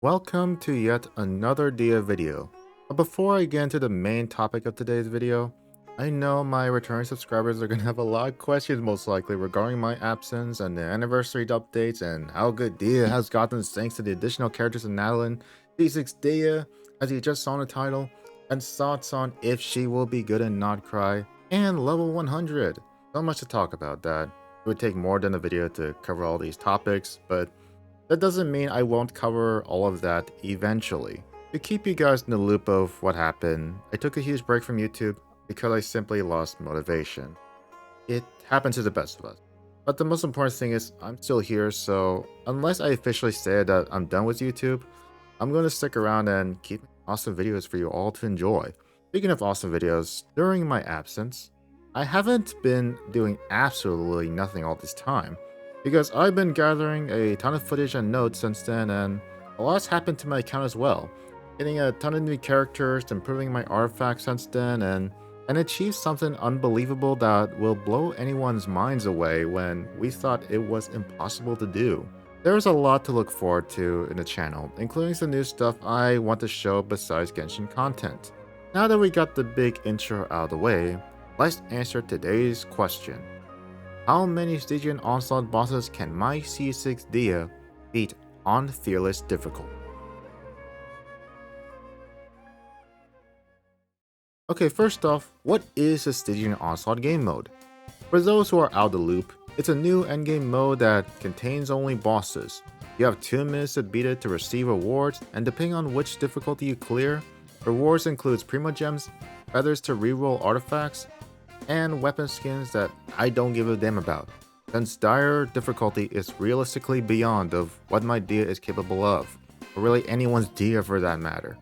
Welcome to yet another Dehya video. But before I get into the main topic of today's video, I know my returning subscribers are going to have a lot of questions most likely regarding my absence and the anniversary updates and how good Dehya has gotten thanks to the additional characters in Madeline, C6 Dehya, as you just saw in the title, and thoughts on if she will be good and not cry, and level 100. So much to talk about that. It would take more than a video to cover all these topics, but that doesn't mean I won't cover all of that eventually. To keep you guys in the loop of what happened, I took a huge break from YouTube because I simply lost motivation. It happens to the best of us. But the most important thing is I'm still here, so unless I officially say that I'm done with YouTube, I'm going to stick around and keep awesome videos for you all to enjoy. Speaking of awesome videos, during my absence, I haven't been doing absolutely nothing all this time because I've been gathering a ton of footage and notes since then, and a lot's happened to my account as well. Getting a ton of new characters, improving my artifacts since then, and achieved something unbelievable that will blow anyone's minds away when we thought it was impossible to do. There's a lot to look forward to in the channel, including some new stuff I want to show besides Genshin content. Now that we got the big intro out of the way, let's answer today's question. How many Stygian Onslaught bosses can my C6 Dehya beat on Fearless difficulty? Okay, first off, what is the Stygian Onslaught game mode? For those who are out of the loop, it's a new endgame mode that contains only bosses. You have 2 minutes to beat it to receive rewards, and depending on which difficulty you clear, rewards includes Primo Gems, feathers to reroll artifacts, and weapon skins that I don't give a damn about, since dire difficulty is realistically beyond of what my Dehya is capable of, or really anyone's Dehya for that matter.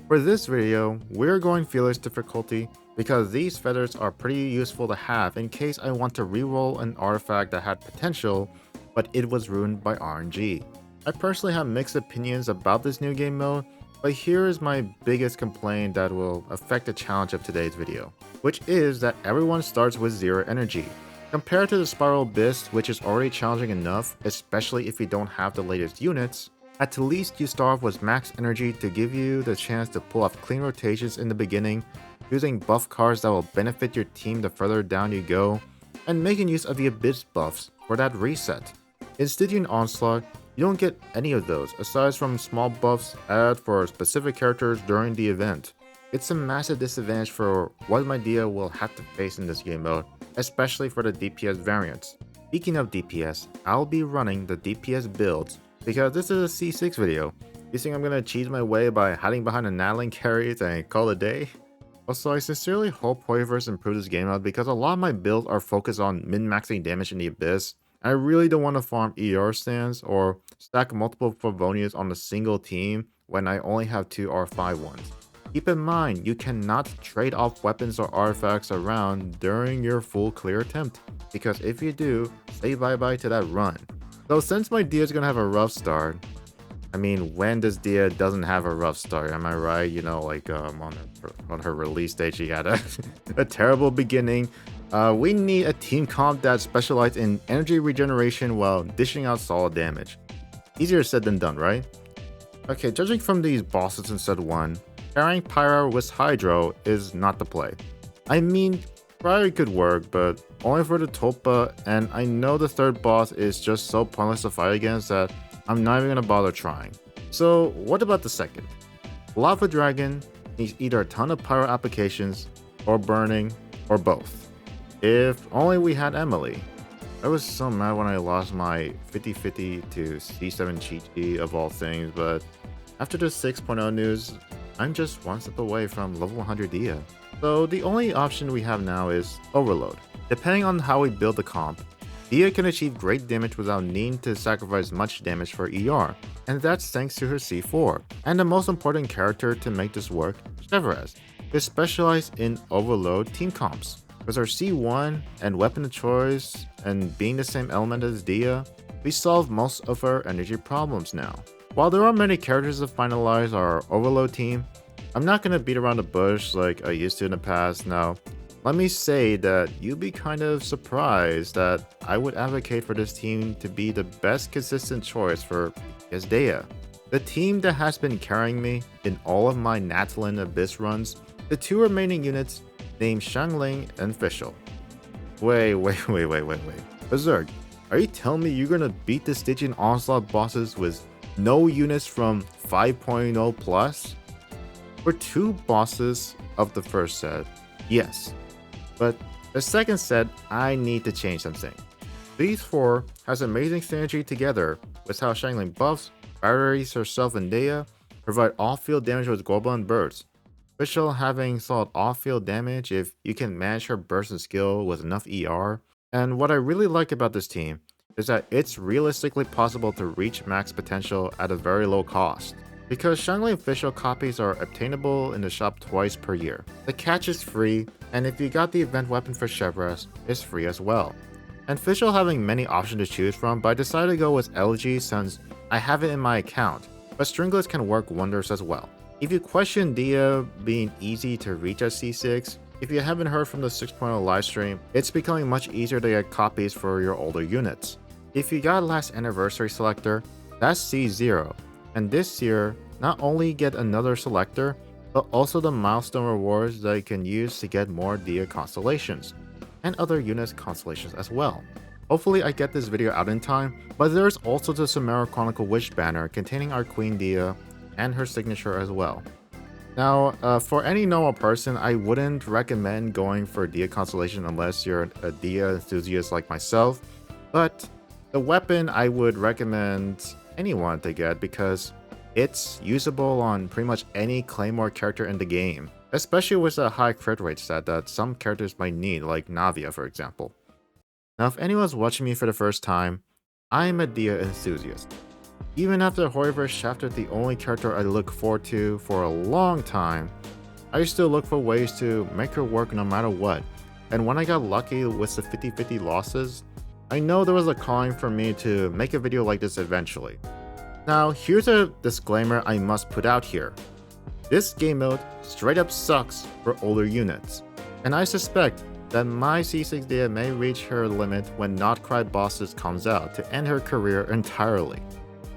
For this video, we're going Fearless difficulty because these feathers are pretty useful to have in case I want to reroll an artifact that had potential, but it was ruined by RNG. I personally have mixed opinions about this new game mode, but here is my biggest complaint that will affect the challenge of today's video, which is that everyone starts with 0 energy. Compared to the Spiral Abyss, which is already challenging enough, especially if you don't have the latest units, at least you start off with max energy to give you the chance to pull off clean rotations in the beginning, using buff cards that will benefit your team the further down you go, and making use of the Abyss buffs for that reset. In Stygian Onslaught, you don't get any of those, aside from small buffs added for specific characters during the event. It's a massive disadvantage for what my Dehya will have to face in this game mode, especially for the DPS variants. Speaking of DPS, I'll be running the DPS builds because this is a C6 video. You think I'm gonna cheese my way by hiding behind the Nadling carries and call it a day? Also, I sincerely hope Hoyoverse improves this game mode because a lot of my builds are focused on min-maxing damage in the Abyss. I really don't want to farm ER stands or stack multiple Favonias on a single team when I only have 2 R5 ones. Keep in mind, you cannot trade off weapons or artifacts around during your full clear attempt, because if you do, say bye bye to that run. So since my Dehya is gonna have a rough start, I mean, when does Dehya doesn't have a rough start? Am I right? You know, like on her release date, she had a terrible beginning. We need a team comp that specializes in energy regeneration while dishing out solid damage. Easier said than done, right? Okay, judging from these bosses in set 1, carrying Pyra with Hydro is not the play. I mean, probably could work, but only for the Tulpa, and I know the third boss is just so pointless to fight against that I'm not even gonna bother trying. So what about the second? Lava Dragon needs either a ton of Pyro applications, or burning, or both. If only we had Emily. I was so mad when I lost my 50-50 to C7 Chi-Chi of all things, but after the 6.0 news, I'm just one step away from level 100 Dehya. So the only option we have now is Overload. Depending on how we build the comp, Dehya can achieve great damage without needing to sacrifice much damage for ER, and that's thanks to her C4. And the most important character to make this work, Chevrez, is specialized in Overload team comps. With our C1 and weapon of choice and being the same element as Dehya, we solve most of our energy problems now. While there are many characters to finalize our Overload team, I'm not gonna beat around the bush like I used to in the past. Now, let me say that you'd be kind of surprised that I would advocate for this team to be the best consistent choice for Dehya. The team that has been carrying me in all of my Natalin Abyss runs, the two remaining units named Xiangling and Fischl. Wait. Berserk, are you telling me you're gonna beat the Stygian Onslaught bosses with no units from 5.0 plus? For two bosses of the first set, yes. But the second set, I need to change something. These four has amazing synergy together with how Xiangling buffs, batteries herself and Dehya, provide off-field damage with Goblin bursts. Fischl having solid off-field damage if you can manage her burst and skill with enough ER. And what I really like about this team is that it's realistically possible to reach max potential at a very low cost. Because Xiangling Fischl copies are obtainable in the shop twice per year. The catch is free, and if you got the event weapon for Chevres, it's free as well. And Fischl having many options to choose from, but I decided to go with Elegy since I have it in my account, but Stringlets can work wonders as well. If you question Dehya being easy to reach at C6, if you haven't heard from the 6.0 livestream, it's becoming much easier to get copies for your older units. If you got last anniversary selector, that's C0, and this year, not only get another selector, but also the milestone rewards that you can use to get more Dehya constellations, and other units constellations as well. Hopefully I get this video out in time, but there's also the Samara Chronicle Witch banner containing our Queen Dehya and her signature as well. Now, for any normal person, I wouldn't recommend going for Dehya constellation unless you're a Dehya enthusiast like myself, but the weapon I would recommend anyone to get because it's usable on pretty much any Claymore character in the game, especially with a high crit rate stat that some characters might need, like Navia for example. Now if anyone's watching me for the first time, I'm a Dehya enthusiast. Even after Hoiverse shafted the only character I look forward to for a long time, I still look for ways to make her work no matter what, and when I got lucky with the 50-50 losses, I know there was a calling for me to make a video like this eventually. Now here's a disclaimer I must put out here. This game mode straight up sucks for older units, and I suspect that my C6 Dehya may reach her limit when Not Cry Bosses comes out to end her career entirely.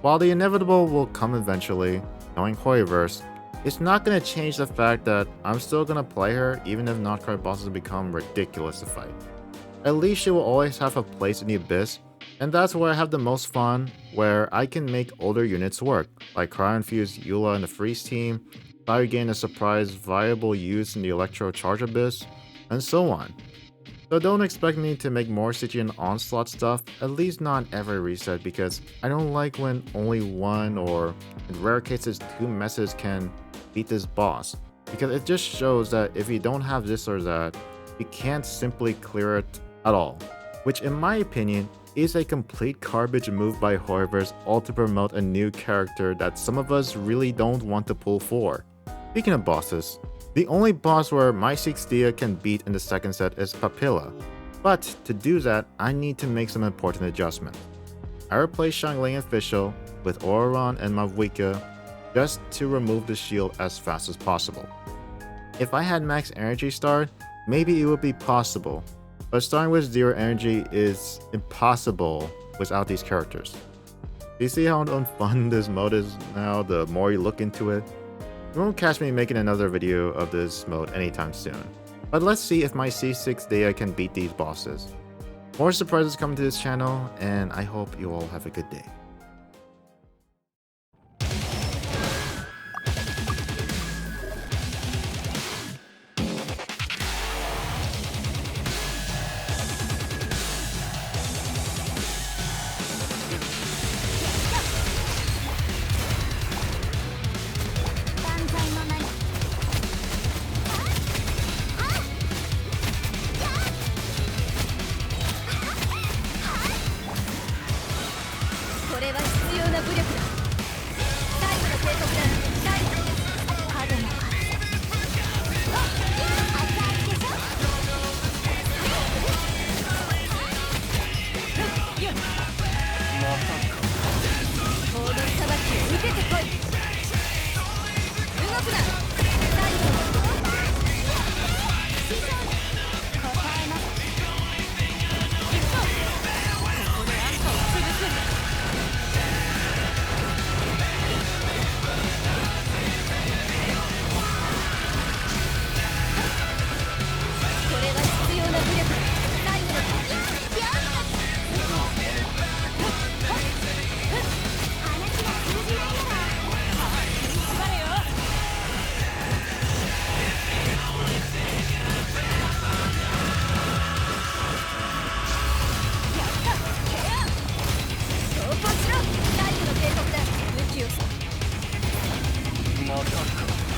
While the inevitable will come eventually, knowing Hoiverse, it's not going to change the fact that I'm still going to play her even if Not Cry Bosses become ridiculous to fight. At least she will always have a place in the Abyss, and that's where I have the most fun, where I can make older units work, like Cryo-Infused Eula in the Freeze team, Fire Gain a surprise viable use in the Electro Charge Abyss, and so on. So don't expect me to make more Stygian Onslaught stuff, at least not every reset, because I don't like when only one or in rare cases two messes can beat this boss, because it just shows that if you don't have this or that, you can't simply clear it at all, which in my opinion is a complete garbage move by Hoiverse, all to promote a new character that some of us really don't want to pull for. Speaking of bosses, the only boss where my C6 Dehya can beat in the second set is Papilla, but to do that I need to make some important adjustments. I replaced Xiangling and Fischl with Oron and Mavwika just to remove the shield as fast as possible. If I had max energy start, maybe it would be possible, but starting with 0 energy is impossible without these characters. Do you see how unfun this mode is now the more you look into it? You won't catch me making another video of this mode anytime soon. But let's see if my C6 Dehya can beat these bosses. More surprises coming to this channel, and I hope you all have a good day. こまたか。